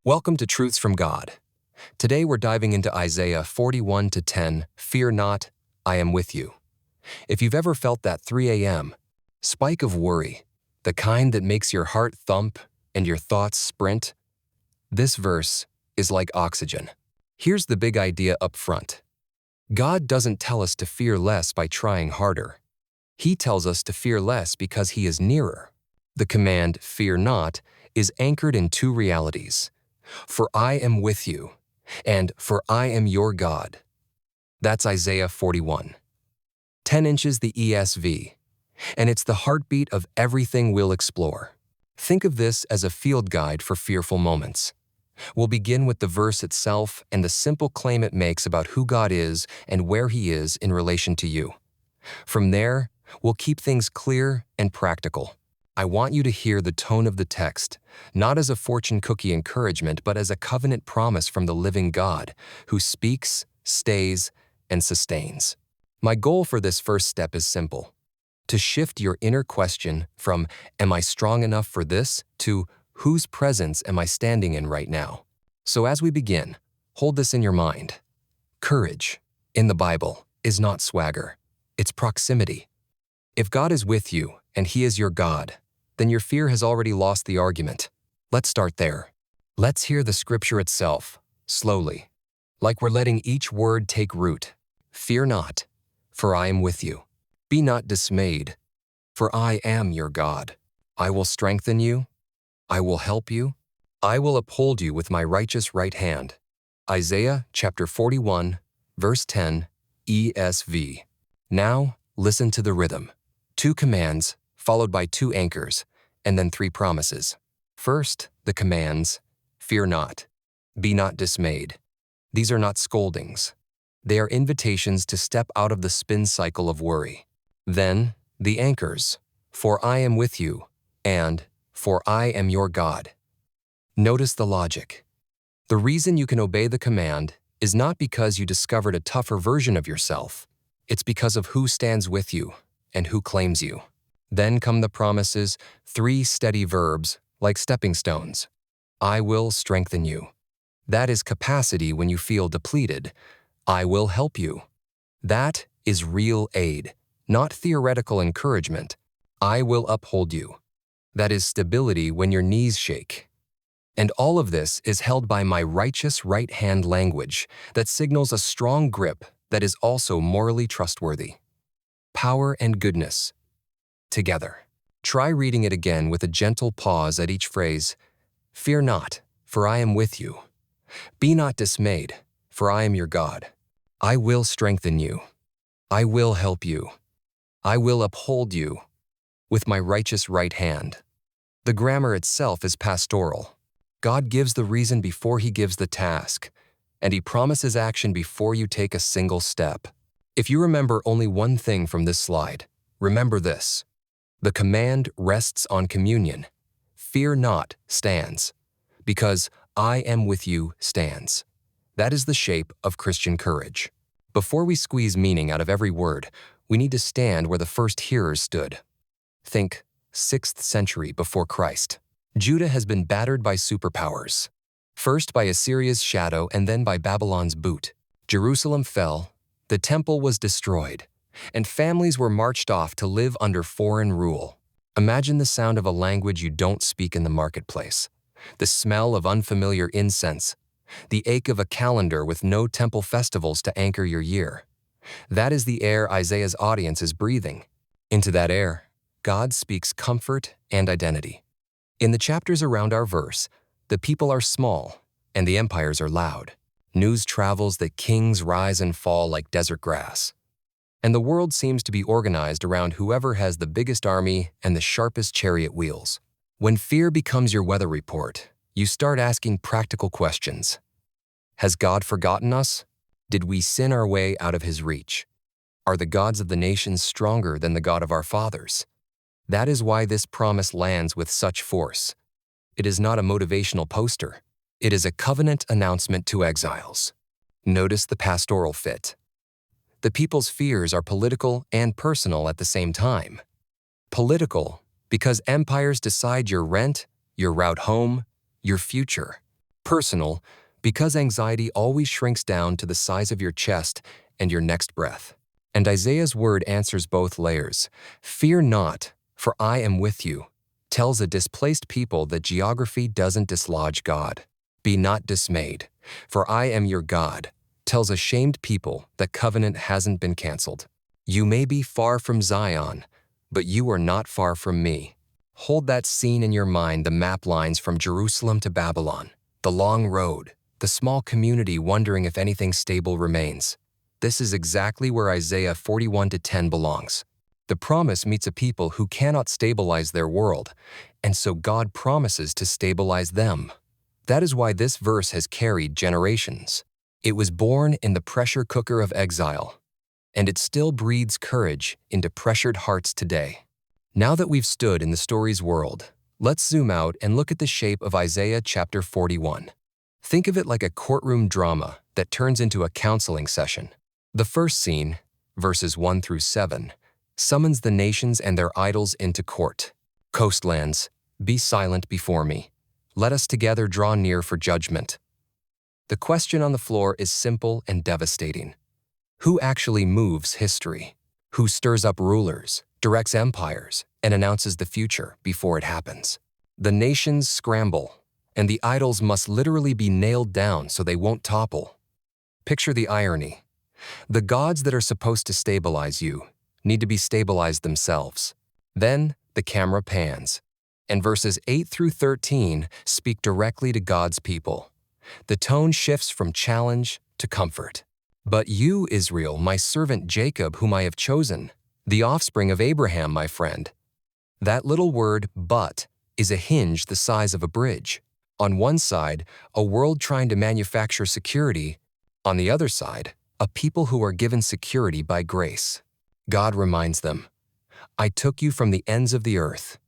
Welcome to Truths from God. Today we're diving into Isaiah 41-10, Fear not, I am with you. If you've ever felt that 3 a.m. spike of worry, the kind that makes your heart thump and your thoughts sprint, this verse is like oxygen. Here's the big idea up front. God doesn't tell us to fear less by trying harder. He tells us to fear less because He is nearer. The command, fear not, is anchored in two realities. For I am with you, and for I am your God. That's Isaiah 41. 10 inches the ESV, and it's the heartbeat of everything we'll explore. Think of this as a field guide for fearful moments. We'll begin with the verse itself and the simple claim it makes about who God is and where He is in relation to you. From there, we'll keep things clear and practical. I want you to hear the tone of the text, not as a fortune cookie encouragement, but as a covenant promise from the living God, who speaks, stays, and sustains. My goal for this first step is simple: to shift your inner question from, am I strong enough for this, to, whose presence am I standing in right now? So as we begin, hold this in your mind. Courage, in the Bible, is not swagger, it's proximity. If God is with you and He is your God, then your fear has already lost the argument. Let's start there. Let's hear the scripture itself, slowly, like we're letting each word take root. Fear not, for I am with you. Be not dismayed, for I am your God. I will strengthen you. I will help you. I will uphold you with my righteous right hand. Isaiah chapter 41, verse 10, ESV. Now, listen to the rhythm. 2 commands, followed by 2 anchors, and then 3 promises. First, the commands, fear not, be not dismayed. These are not scoldings. They are invitations to step out of the spin cycle of worry. Then, the anchors, for I am with you, and for I am your God. Notice the logic. The reason you can obey the command is not because you discovered a tougher version of yourself. It's because of who stands with you and who claims you. Then come the promises, 3 steady verbs, like stepping stones. I will strengthen you. That is capacity when you feel depleted. I will help you. That is real aid, not theoretical encouragement. I will uphold you. That is stability when your knees shake. And all of this is held by my righteous right hand language that signals a strong grip that is also morally trustworthy. Power and goodness together. Try reading it again with a gentle pause at each phrase. Fear not, for I am with you. Be not dismayed, for I am your God. I will strengthen you. I will help you. I will uphold you with my righteous right hand. The grammar itself is pastoral. God gives the reason before He gives the task, and He promises action before you take a single step. If you remember only one thing from this slide, remember this. The command rests on communion. Fear not stands, because I am with you stands. That is the shape of Christian courage. Before we squeeze meaning out of every word, we need to stand where the first hearers stood. Think 6th century before Christ. Judah has been battered by superpowers. First by Assyria's shadow and then by Babylon's boot. Jerusalem fell, the temple was destroyed, and families were marched off to live under foreign rule. Imagine the sound of a language you don't speak in the marketplace, the smell of unfamiliar incense, the ache of a calendar with no temple festivals to anchor your year. That is the air Isaiah's audience is breathing. Into that air, God speaks comfort and identity. In the chapters around our verse, the people are small and the empires are loud. News travels that kings rise and fall like desert grass. And the world seems to be organized around whoever has the biggest army and the sharpest chariot wheels. When fear becomes your weather report, you start asking practical questions. Has God forgotten us? Did we sin our way out of His reach? Are the gods of the nations stronger than the God of our fathers? That is why this promise lands with such force. It is not a motivational poster. It is a covenant announcement to exiles. Notice the pastoral fit. The people's fears are political and personal at the same time. Political, because empires decide your rent, your route home, your future. Personal, because anxiety always shrinks down to the size of your chest and your next breath. And Isaiah's word answers both layers. Fear not, for I am with you, tells a displaced people that geography doesn't dislodge God. Be not dismayed, for I am your God, tells a shamed people that covenant hasn't been canceled. You may be far from Zion, but you are not far from me. Hold that scene in your mind, the map lines from Jerusalem to Babylon, the long road, the small community wondering if anything stable remains. This is exactly where Isaiah 41:10 belongs. The promise meets a people who cannot stabilize their world, and so God promises to stabilize them. That is why this verse has carried generations. It was born in the pressure cooker of exile, and it still breathes courage into pressured hearts today. Now that we've stood in the story's world, let's zoom out and look at the shape of Isaiah chapter 41. Think of it like a courtroom drama that turns into a counseling session. The first scene, verses 1-7, summons the nations and their idols into court. Coastlands, be silent before me. Let us together draw near for judgment. The question on the floor is simple and devastating. Who actually moves history? Who stirs up rulers, directs empires, and announces the future before it happens? The nations scramble, and the idols must literally be nailed down so they won't topple. Picture the irony. The gods that are supposed to stabilize you need to be stabilized themselves. Then the camera pans, and verses 8-13 speak directly to God's people. The tone shifts from challenge to comfort. But you, Israel, my servant Jacob, whom I have chosen, the offspring of Abraham, my friend. That little word, but, is a hinge the size of a bridge. On one side, a world trying to manufacture security. On the other side, a people who are given security by grace. God reminds them, I took you from the ends of the earth.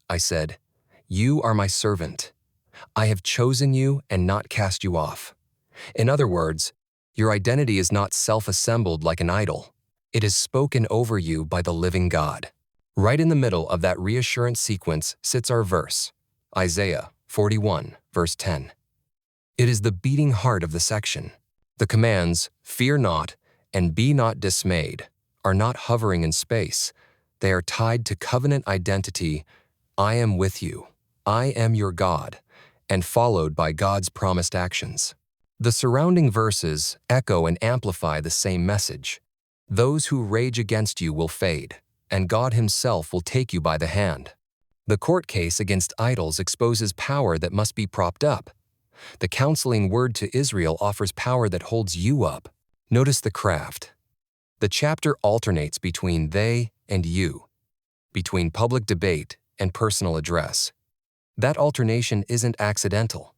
I said, you are my servant. I have chosen you and not cast you off. In other words, your identity is not self-assembled like an idol. It is spoken over you by the living God. Right in the middle of that reassurance sequence sits our verse, Isaiah 41, verse 10. It is the beating heart of the section. The commands, fear not and be not dismayed, are not hovering in space. They are tied to covenant identity, I am with you, I am your God, and followed by God's promised actions. The surrounding verses echo and amplify the same message. Those who rage against you will fade, and God himself will take you by the hand. The court case against idols exposes power that must be propped up. The counseling word to Israel offers power that holds you up. Notice the craft. The chapter alternates between they and you, between public debate and personal address. That alternation isn't accidental.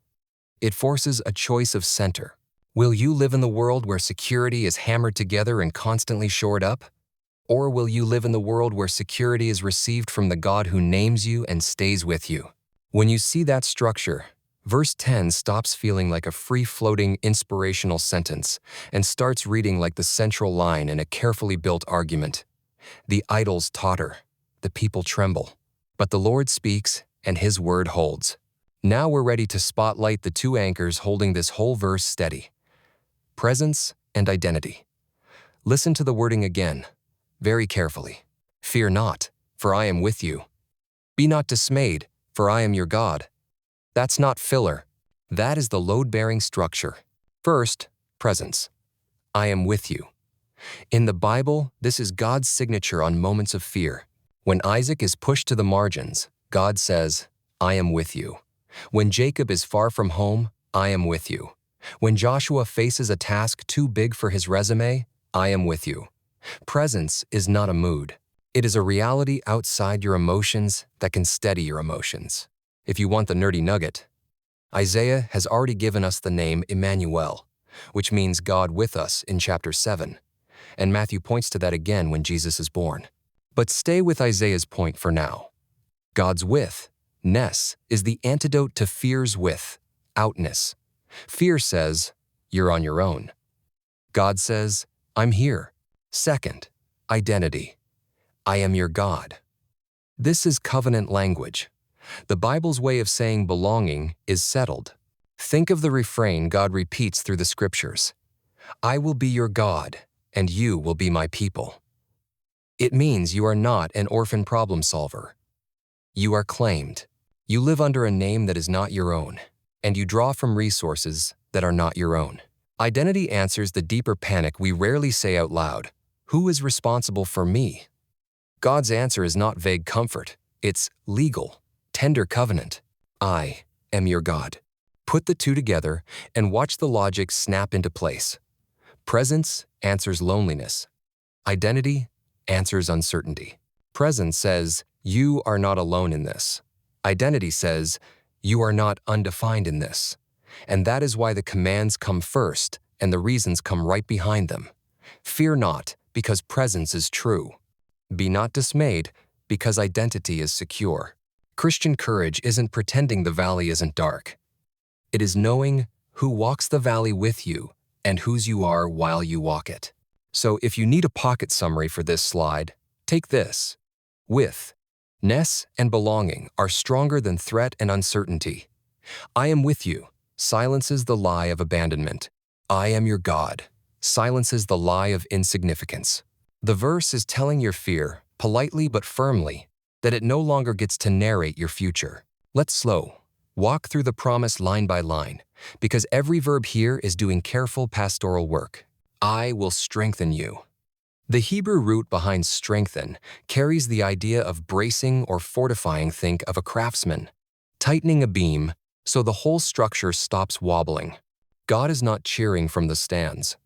It forces a choice of center. Will you live in the world where security is hammered together and constantly shored up? Or will you live in the world where security is received from the God who names you and stays with you? When you see that structure, verse 10 stops feeling like a free-floating inspirational sentence and starts reading like the central line in a carefully built argument. The idols totter, the people tremble, but the Lord speaks and his word holds. Now we're ready to spotlight the two anchors holding this whole verse steady: presence and identity. Listen to the wording again, very carefully. Fear not, for I am with you. Be not dismayed, for I am your God. That's not filler. That is the load-bearing structure. First, presence. I am with you. In the Bible, this is God's signature on moments of fear. When Isaac is pushed to the margins, God says, I am with you. When Jacob is far from home, I am with you. When Joshua faces a task too big for his resume, I am with you. Presence is not a mood. It is a reality outside your emotions that can steady your emotions. If you want the nerdy nugget, Isaiah has already given us the name Emmanuel, which means God with us in chapter 7, and Matthew points to that again when Jesus is born. But stay with Isaiah's point for now. God's with-ness is the antidote to fear's withoutness. Fear says, you're on your own. God says, I'm here. Second, identity. I am your God. This is covenant language. The Bible's way of saying belonging is settled. Think of the refrain God repeats through the scriptures. I will be your God, and you will be my people. It means you are not an orphan problem solver. You are claimed. You live under a name that is not your own, and you draw from resources that are not your own. Identity answers the deeper panic we rarely say out loud. Who is responsible for me? God's answer is not vague comfort. It's legal, tender covenant. I am your God. Put the two together and watch the logic snap into place. Presence answers loneliness. Identity answers uncertainty. Presence says, you are not alone in this. Identity says, you are not undefined in this. And that is why the commands come first and the reasons come right behind them. Fear not, because presence is true. Be not dismayed, because identity is secure. Christian courage isn't pretending the valley isn't dark. It is knowing who walks the valley with you and whose you are while you walk it. So if you need a pocket summary for this slide, take this. With-ness and belonging are stronger than threat and uncertainty. I am with you silences the lie of abandonment. I am your God silences the lie of insignificance. The verse is telling your fear, politely but firmly, that it no longer gets to narrate your future. Let's walk through the promise line by line, because every verb here is doing careful pastoral work. I will strengthen you. The Hebrew root behind strengthen carries the idea of bracing or fortifying. Think of a craftsman, tightening a beam so the whole structure stops wobbling. God is not cheering from the stands.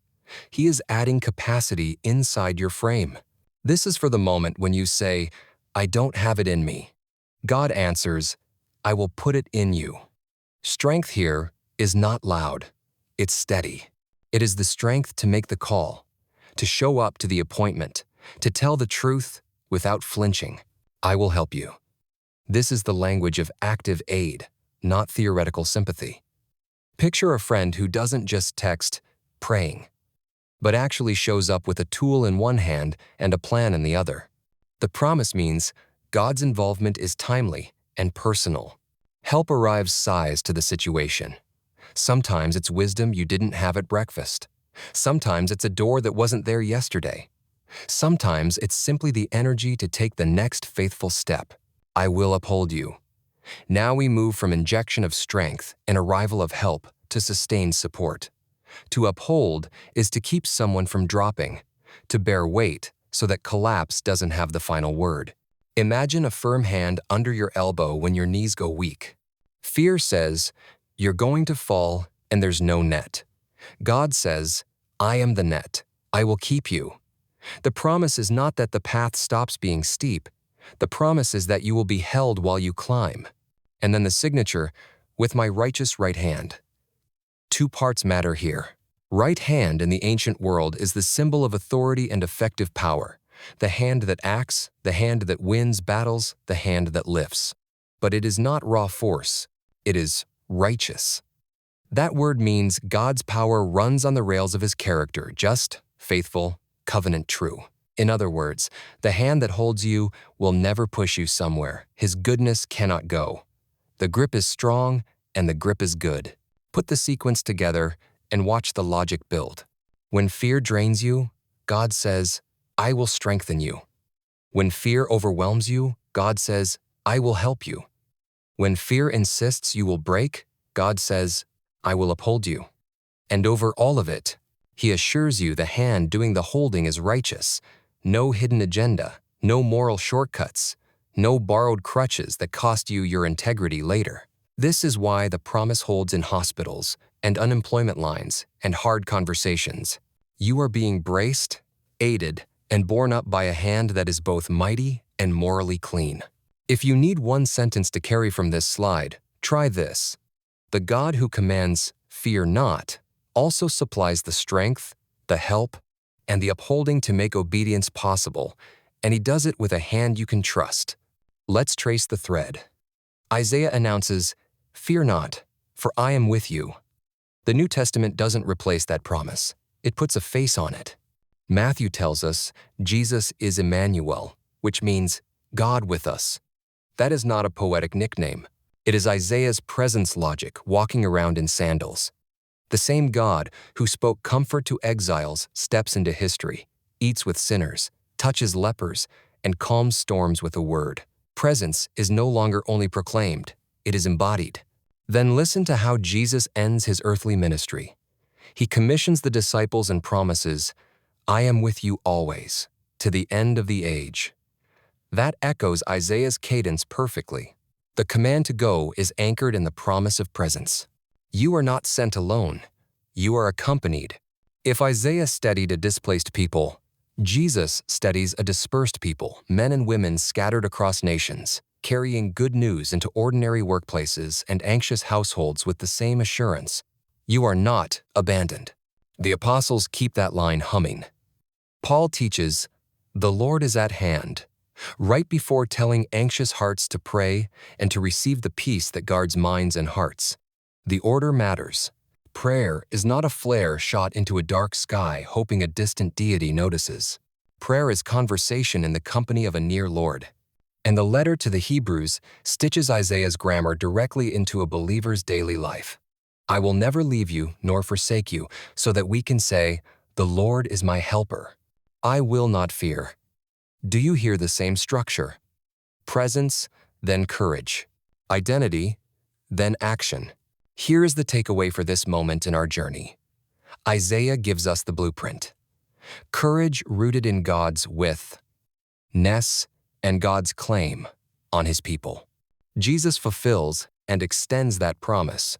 He is adding capacity inside your frame. This is for the moment when you say, I don't have it in me. God answers, I will put it in you. Strength here is not loud, it's steady. It is the strength to make the call, to show up to the appointment, to tell the truth without flinching. I will help you. This is the language of active aid, not theoretical sympathy. Picture a friend who doesn't just text, praying, but actually shows up with a tool in one hand and a plan in the other. The promise means God's involvement is timely and personal. Help arrives sized to the situation. Sometimes it's wisdom you didn't have at breakfast. Sometimes it's a door that wasn't there yesterday. Sometimes it's simply the energy to take the next faithful step. I will uphold you. Now we move from injection of strength and arrival of help to sustained support. To uphold is to keep someone from dropping, to bear weight so that collapse doesn't have the final word. Imagine a firm hand under your elbow when your knees go weak. Fear says, you're going to fall and there's no net. God says, I am the net. I will keep you. The promise is not that the path stops being steep. The promise is that you will be held while you climb. And then the signature, with my righteous right hand. Two parts matter here. Right hand in the ancient world is the symbol of authority and effective power. The hand that acts, the hand that wins battles, the hand that lifts. But it is not raw force. It is righteous. That word means God's power runs on the rails of his character, just, faithful, covenant true. In other words, the hand that holds you will never push you somewhere. His goodness cannot go. The grip is strong and the grip is good. Put the sequence together and watch the logic build. When fear drains you, God says, I will strengthen you. When fear overwhelms you, God says, I will help you. When fear insists you will break, God says, I will uphold you. And over all of it, he assures you the hand doing the holding is righteous. No hidden agenda, no moral shortcuts, no borrowed crutches that cost you your integrity later. This is why the promise holds in hospitals and unemployment lines and hard conversations. You are being braced, aided, and borne up by a hand that is both mighty and morally clean. If you need one sentence to carry from this slide, try this. The God who commands, fear not, also supplies the strength, the help, and the upholding to make obedience possible, and he does it with a hand you can trust. Let's trace the thread. Isaiah announces, fear not, for I am with you. The New Testament doesn't replace that promise. It puts a face on it. Matthew tells us Jesus is Emmanuel, which means God with us. That is not a poetic nickname. It is Isaiah's presence logic walking around in sandals. The same God who spoke comfort to exiles steps into history, eats with sinners, touches lepers, and calms storms with a word. Presence is no longer only proclaimed, it is embodied. Then listen to how Jesus ends his earthly ministry. He commissions the disciples and promises, "I am with you always, to the end of the age." That echoes Isaiah's cadence perfectly. The command to go is anchored in the promise of presence. You are not sent alone, you are accompanied. If Isaiah steadied a displaced people, Jesus steadies a dispersed people, men and women scattered across nations, carrying good news into ordinary workplaces and anxious households with the same assurance. You are not abandoned. The apostles keep that line humming. Paul teaches, "The Lord is at hand," right before telling anxious hearts to pray and to receive the peace that guards minds and hearts. The order matters. Prayer is not a flare shot into a dark sky hoping a distant deity notices. Prayer is conversation in the company of a near Lord. And the letter to the Hebrews stitches Isaiah's grammar directly into a believer's daily life. "I will never leave you nor forsake you," so that we can say, "The Lord is my helper. I will not fear." Do you hear the same structure? Presence, then courage. Identity, then action. Here is the takeaway for this moment in our journey. Isaiah gives us the blueprint. Courage rooted in God's with-ness and God's claim on his people. Jesus fulfills and extends that promise.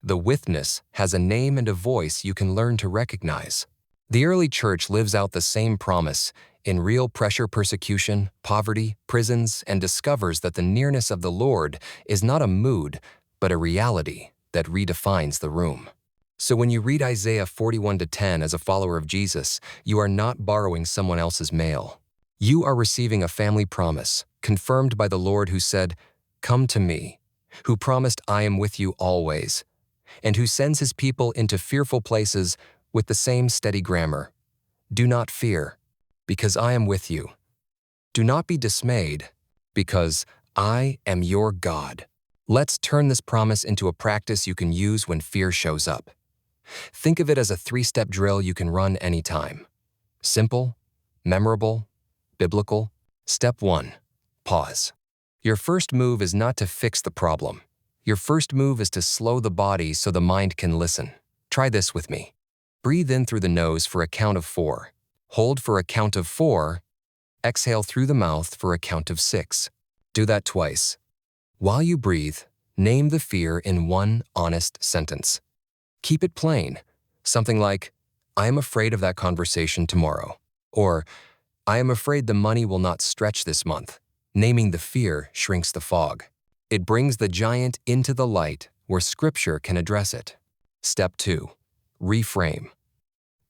The with-ness has a name and a voice you can learn to recognize. The early church lives out the same promise in real pressure, persecution, poverty, prisons, and discovers that the nearness of the Lord is not a mood, but a reality that redefines the room. So when you read Isaiah 41-10 as a follower of Jesus, you are not borrowing someone else's mail. You are receiving a family promise, confirmed by the Lord who said, "Come to me," who promised, "I am with you always," and who sends his people into fearful places with the same steady grammar. Do not fear, because I am with you. Do not be dismayed, because I am your God. Let's turn this promise into a practice you can use when fear shows up. Think of it as a 3-step drill you can run anytime. Simple, memorable, biblical. Step 1. Pause. Your first move is not to fix the problem. Your first move is to slow the body so the mind can listen. Try this with me. Breathe in through the nose for a count of 4. Hold for a count of 4. Exhale through the mouth for a count of 6. Do that twice. While you breathe, name the fear in one honest sentence. Keep it plain. Something like, "I am afraid of that conversation tomorrow," or "I am afraid the money will not stretch this month." Naming the fear shrinks the fog. It brings the giant into the light where Scripture can address it. Step 2. Reframe.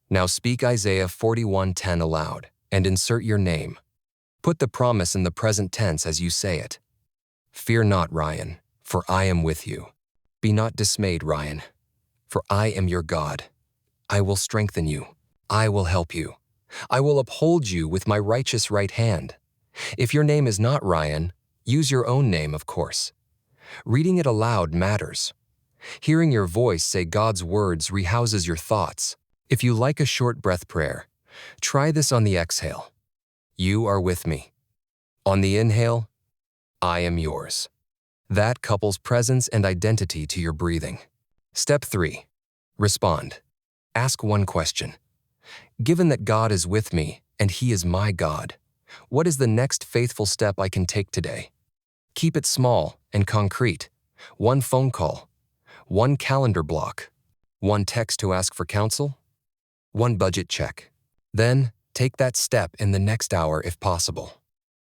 Now speak Isaiah 41:10 aloud and insert your name. Put the promise in the present tense as you say it. "Fear not, Ryan, for I am with you. Be not dismayed, Ryan, for I am your God. I will strengthen you. I will help you. I will uphold you with my righteous right hand." If your name is not Ryan, use your own name, of course. Reading it aloud matters. Hearing your voice say God's words rehouses your thoughts. If you like a short breath prayer, try this on the exhale. You are with me. On the inhale, I am yours. That couples presence and identity to your breathing. Step 3. Respond. Ask one question. Given that God is with me and He is my God, what is the next faithful step I can take today? Keep it small and concrete. One phone call, one calendar block, one text to ask for counsel, one budget check. Then, take that step in the next hour if possible.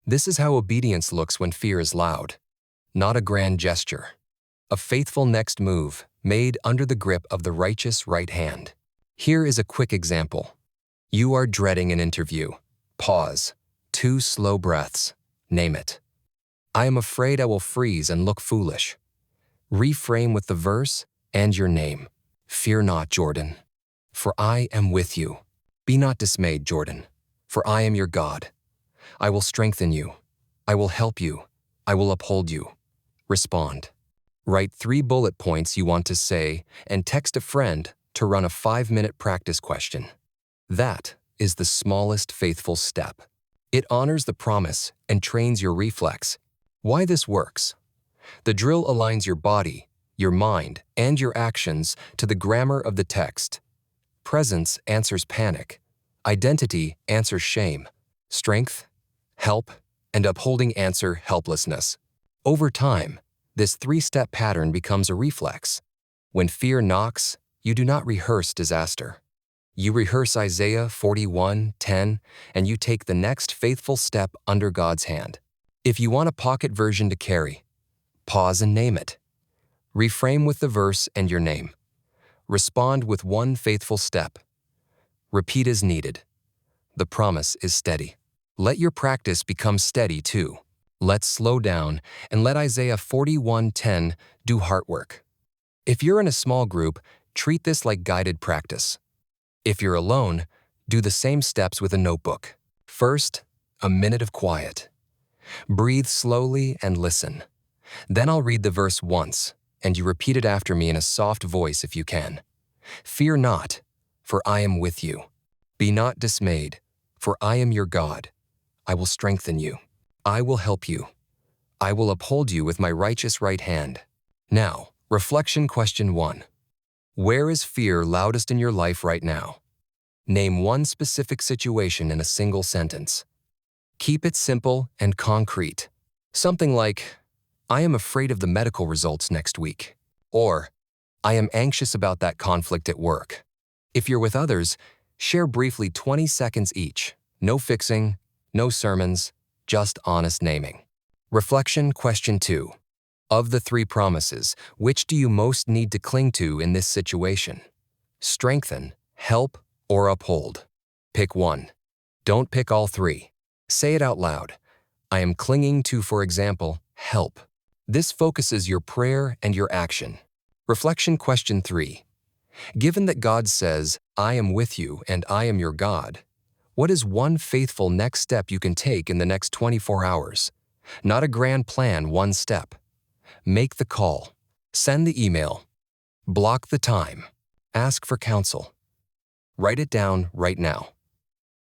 This is how obedience looks when fear is loud. Not a grand gesture. A faithful next move made under the grip of the righteous right hand. Here is a quick example. You are dreading an interview. Pause. 2 slow breaths. Name it. I am afraid I will freeze and look foolish. Reframe with the verse and your name. Fear not, Jordan, for I am with you. Be not dismayed, Jordan, for I am your God. I will strengthen you. I will help you. I will uphold you. Respond. Write 3 bullet points you want to say and text a friend to run a 5-minute practice question. That is the smallest faithful step. It honors the promise and trains your reflex. Why this works? The drill aligns your body, your mind, and your actions to the grammar of the text. Presence answers panic. Identity answers shame. Strength, help, and upholding answer helplessness. Over time, this 3-step pattern becomes a reflex. When fear knocks, you do not rehearse disaster. You rehearse Isaiah 41:10, and you take the next faithful step under God's hand. If you want a pocket version to carry, pause and name it. Reframe with the verse and your name. Respond with 1 faithful step. Repeat as needed. The promise is steady. Let your practice become steady too. Let's slow down and let Isaiah 41:10 do heart work. If you're in a small group, treat this like guided practice. If you're alone, do the same steps with a notebook. First, a minute of quiet. Breathe slowly and listen. Then I'll read the verse once, and you repeat it after me in a soft voice if you can. Fear not, for I am with you. Be not dismayed, for I am your God. I will strengthen you. I will help you. I will uphold you with my righteous right hand. Now, reflection question 1. Where is fear loudest in your life right now? Name 1 specific situation in a single sentence. Keep it simple and concrete. Something like, I am afraid of the medical results next week. Or, I am anxious about that conflict at work. If you're with others, share briefly 20 seconds each. No fixing, no sermons, just honest naming. Reflection question 2. Of the 3 promises, which do you most need to cling to in this situation? Strengthen, help, or uphold? Pick one. Don't pick all 3. Say it out loud. I am clinging to, for example, help. This focuses your prayer and your action. Reflection question 3. Given that God says, I am with you and I am your God, what is 1 faithful next step you can take in the next 24 hours? Not a grand plan, 1 step. Make the call. Send the email. Block the time. Ask for counsel. Write it down right now.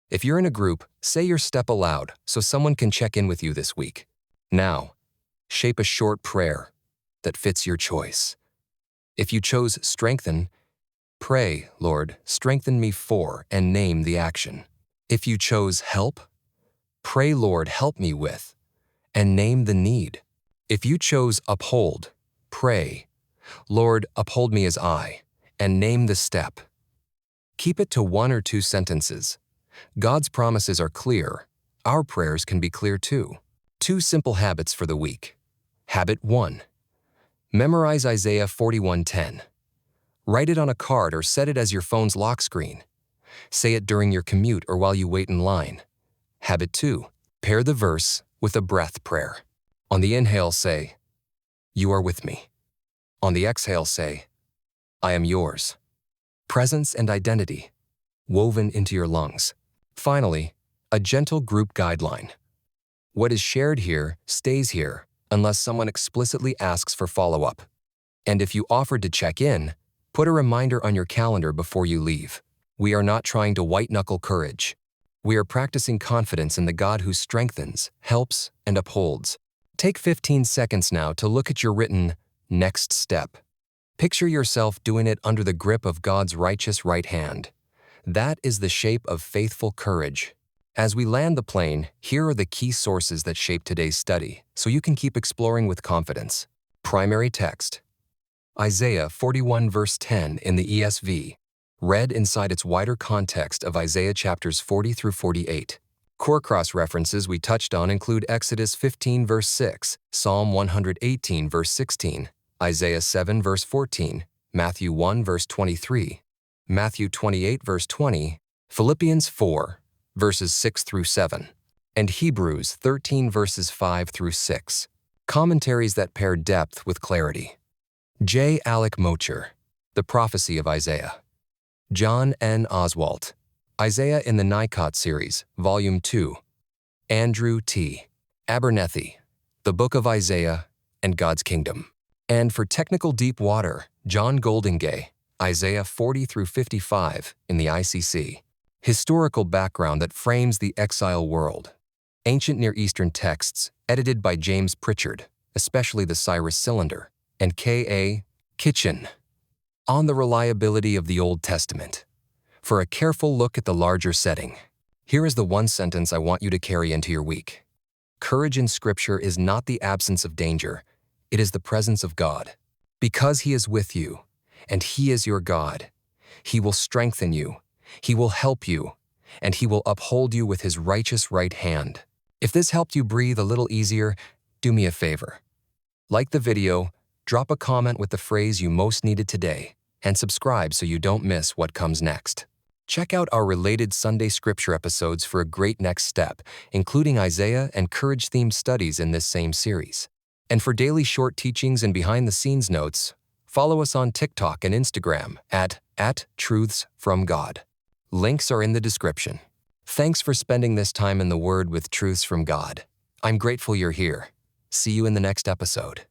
If you're in a group, say your step aloud so someone can check in with you this week. Now, shape a short prayer that fits your choice. If you chose strengthen, pray, Lord, strengthen me for, and name the action. If you chose help, pray, Lord, help me with, and name the need. If you chose uphold, pray, Lord, uphold me as I, and name the step. Keep it to 1 or 2 sentences. God's promises are clear. Our prayers can be clear too. 2 simple habits for the week. Habit 1. Memorize Isaiah 41:10. Write it on a card or set it as your phone's lock screen. Say it during your commute or while you wait in line. Habit 2. Pair the verse with a breath prayer. On the inhale, say, You are with me. On the exhale, say, I am yours. Presence and identity, woven into your lungs. Finally, a gentle group guideline. What is shared here stays here unless someone explicitly asks for follow-up. And if you offered to check in, put a reminder on your calendar before you leave. We are not trying to white-knuckle courage. We are practicing confidence in the God who strengthens, helps, and upholds. Take 15 seconds now to look at your written next step. Picture yourself doing it under the grip of God's righteous right hand. That is the shape of faithful courage. As we land the plane, here are the key sources that shape today's study, so you can keep exploring with confidence. Primary text. Isaiah 41 verse 10 in the ESV, read inside its wider context of Isaiah chapters 40 through 48. Core cross references we touched on include Exodus 15 verse 6, Psalm 118 verse 16, Isaiah 7 verse 14, Matthew 1 verse 23, Matthew 28 verse 20, Philippians 4 verses 6 through 7, and Hebrews 13 verses 5 through 6. Commentaries that pair depth with clarity. J. Alec Mocher, The Prophecy of Isaiah. John N. Oswalt, Isaiah in the Nikot Series, Volume 2. Andrew T. Abernethy, The Book of Isaiah and God's Kingdom. And for technical deep water, John Goldingay, Isaiah 40 through 55 in the ICC. Historical background that frames the exile world. Ancient Near Eastern texts, edited by James Pritchard, especially the Cyrus Cylinder, and K.A. Kitchen. On the reliability of the Old Testament. For a careful look at the larger setting, here is the one sentence I want you to carry into your week. Courage in Scripture is not the absence of danger, it is the presence of God. Because He is with you, and He is your God, He will strengthen you, He will help you, and He will uphold you with His righteous right hand. If this helped you breathe a little easier, do me a favor. Like the video, drop a comment with the phrase you most needed today, and subscribe so you don't miss what comes next. Check out our related Sunday Scripture episodes for a great next step, including Isaiah and courage-themed studies in this same series. And for daily short teachings and behind-the-scenes notes, follow us on TikTok and Instagram at Truths from God. Links are in the description. Thanks for spending this time in the Word with Truths from God. I'm grateful you're here. See you in the next episode.